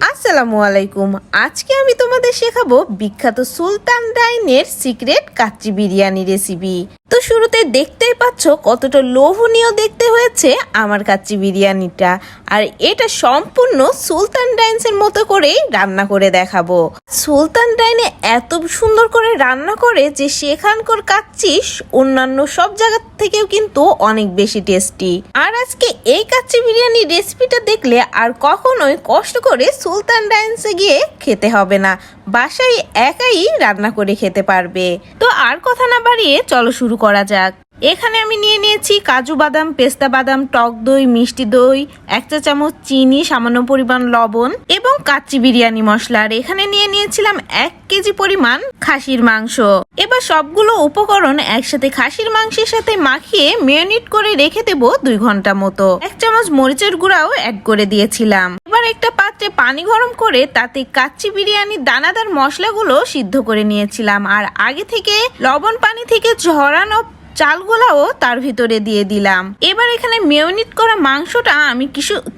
আসসালামু আলাইকুম। আজকে আমি তোমাদের শেখাবো বিখ্যাত সুলতান ডাইনের সিক্রেট কাচ্চি বিরিয়ানি রেসিপি। তো শুরুতে দেখতেই পাচ্ছ কতটা লোভনীয় দেখতে হয়েছে আমার কাচ্চি বিরিয়ানিটা, আর এটা সম্পূর্ণ সুলতান ডাইনসের মতো করেই রান্না করে দেখাবো। সুলতান ডাইনে এত সুন্দর করে রান্না করে যে সেখানকার কাচ্চি অন্যান্য সব জায়গা থেকেও কিন্তু অনেক বেশি টেস্টি। আর আজকে এই কাচ্চি বিরিয়ানি রেসিপিটা দেখলে আর কখনোই কষ্ট করে সুলতান ডাইনসে গিয়ে খেতে হবে না, বাসায় একাই রান্না করে খেতে পারবে। তো আর কথা না বাড়িয়ে চলো শুরু করা যাক। এখানে আমি নিয়ে নিয়েছি কাজু বাদাম, পেস্তা বাদাম, টক দই, মিষ্টি দই, 1 চা চামচ চিনি, সামান্য পরিমাণ লবণ এবং কাচ্চি বিরিয়ানি মশলা। আর এখানে নিয়ে নিয়েছিলাম 1 কেজি পরিমাণ খাসির মাংস। এবার সবগুলো উপকরণ একসাথে খাসির মাংসের সাথে মাখিয়ে ম্যারিনেট করে রেখে দেবো 2 ঘন্টা মতো। 1 চামচ মরিচের গুঁড়াও অ্যাড করে দিয়েছিলাম। এবার একটা পাত্রে পানি গরম করে তাতে কাচ্চি বিরিয়ানির দানাদার মশলাগুলো সিদ্ধ করে নিয়েছিলাম, আর আগে থেকে লবণ পানি থেকে ঝরানো চালগুলাও তার ভিতরে দিয়ে দিলাম। এবার এখানে ম্যারিনেট করা মাংসটা আমি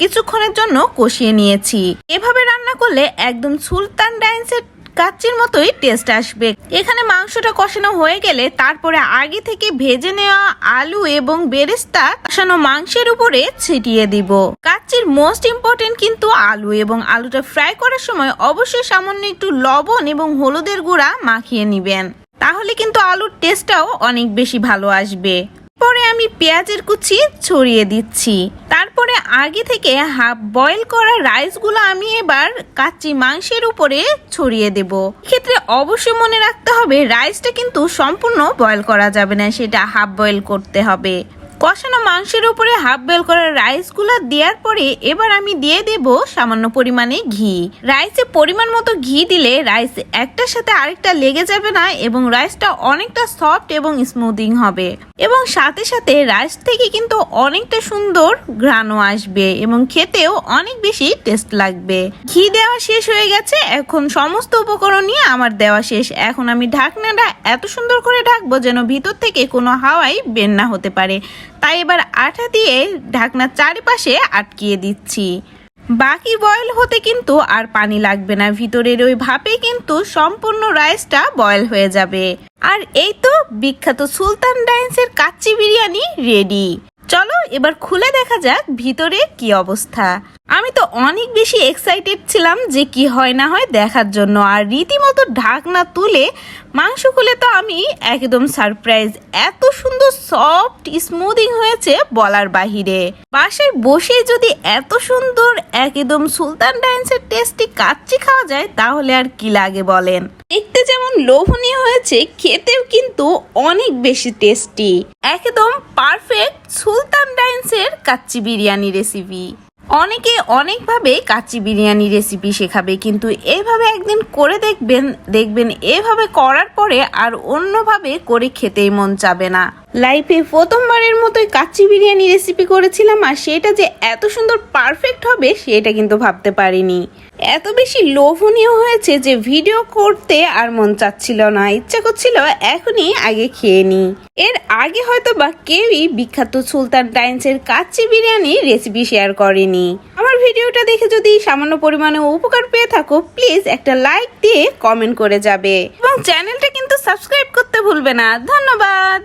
কিছুক্ষণের জন্য কষিয়ে নিয়েছি। এভাবে রান্না করলে একদম সুলতান ডাইনসের কাচ্চির মতোই টেস্ট আসবে। এখানে মাংসটা কষানো হয়ে গেলে তারপরে আগে থেকে ভেজে নেওয়া আলু এবং বেরেস্তা কষানো মাংসের উপরে ছিটিয়ে দিব। কাচ্চির মোস্ট ইম্পর্টেন্ট কিন্তু আলু, এবং আলুটা ফ্রাই করার সময় অবশ্যই সামান্য একটু লবণ এবং হলুদের গুঁড়া মাখিয়ে নিবেন, তাহলে কিন্তু আলুর টেস্টটাও অনেক বেশি ভালো আসবে। পরে আমি পেঁয়াজের কুচি ছড়িয়ে দিচ্ছি। তারপরে আগে থেকে হাফ বয়েল করা রাইসগুলো আমি এবার কাচ্চি মাংসের উপরে ছড়িয়ে দেব। ক্ষেত্রে অবশ্যই মনে রাখতে হবে রাইসটা কিন্তু সম্পূর্ণ বয়েল করা যাবে না, সেটা হাফ বয়েল করতে হবে। কষানো মাংসের উপরে হাফ বয়েল করা রাইসগুলো দেওয়ার পরে এবার আমি দিয়ে দেব সামান্য পরিমাণে ঘি। রাইসে পরিমাণ মতো ঘি দিলে রাইস একটার সাথে আরেকটা লেগে যাবে না, এবং রাইসটা অনেকটা সফট এবং স্মুথিং হবে, এবং সাথে সাথে রাইস থেকে কিন্তু অনেকটা সুন্দর ঘ্রাণও আসবে এবং খেতেও অনেক বেশি টেস্ট লাগবে। ঘি দেওয়া শেষ হয়ে গেছে, এখন সমস্ত উপকরণ নিয়ে আমার দেওয়া শেষ। এখন আমি ঢাকনাটা এত সুন্দর করে ঢাকবো যেন ভিতর থেকে কোনো হাওয়াই বের না হতে পারে। তাই এবার আঠা দিয়ে ঢাকনার চারিপাশে আটকিয়ে দিচ্ছি। বাকি বয়েল হতে কিন্তু আর পানি লাগবে না, ভিতরের ওই ভাপে কিন্তু সম্পূর্ণ রাইসটা বয়েল হয়ে যাবে। আর এই তো বিখ্যাত সুলতান ডাইনসের কাচ্চি বিরিয়ানি রেডি। চলো এবার খুলে দেখা যাক ভিতরে কি অবস্থা। আমি তো অনেক বেশি এক্সাইটেড ছিলাম যে কি হয় না হয় দেখার জন্য, আর রীতিমতো ঢাকনা তুলে মাংস খুলে তো আমি একদম সারপ্রাইজ। এত সুন্দর সফট স্মুথিং হয়েছে বলার বাহিরে। বাসায় বসে যদি এত সুন্দর একদম সুলতান ডাইনসের টেস্টি কাচ্চি খাওয়া যায় তাহলে আর কি লাগে বলেন। দেখতে যেমন লোভনীয় হয়েছে, খেতেও কিন্তু অনেক বেশি টেস্টি। একদম পারফেক্ট সুলতান ডাইনসের কাচ্চি বিরিয়ানি রেসিপি। অনেকে অনেকভাবে কাচ্চি বিরিয়ানি রেসিপি শেখাবে, কিন্তু এইভাবে একদিন করে দেখবেন এভাবে করার পরে আর অন্যভাবে করে খেতেই মন চাবে না। লাইফে প্রথমবারের মতোই কাচ্চি বিরিয়ানি রেসিপি করেছিলাম, আর সেটা যে এত সুন্দর পারফেক্ট হবে সেটা কিন্তু ভাবতে পারিনি। এত বেশি লোভনীয় হয়েছে যে ভিডিও করতে আর মন চাচ্ছিল না, ইচ্ছা করছিল এখনই আগে খেয়ে নি। এর আগে হয়তো বা কেউই বিখ্যাত সুলতান ডাইনসের কাচ্চি বিরিয়ানি রেসিপি শেয়ার করেনি। আমার ভিডিওটা দেখে যদি সামান্য পরিমাণে উপকার পেয়ে থাকো প্লিজ একটা লাইক দিয়ে কমেন্ট করে যাবে, এবং চ্যানেলটা কিন্তু সাবস্ক্রাইব করতে ভুলবে না। ধন্যবাদ।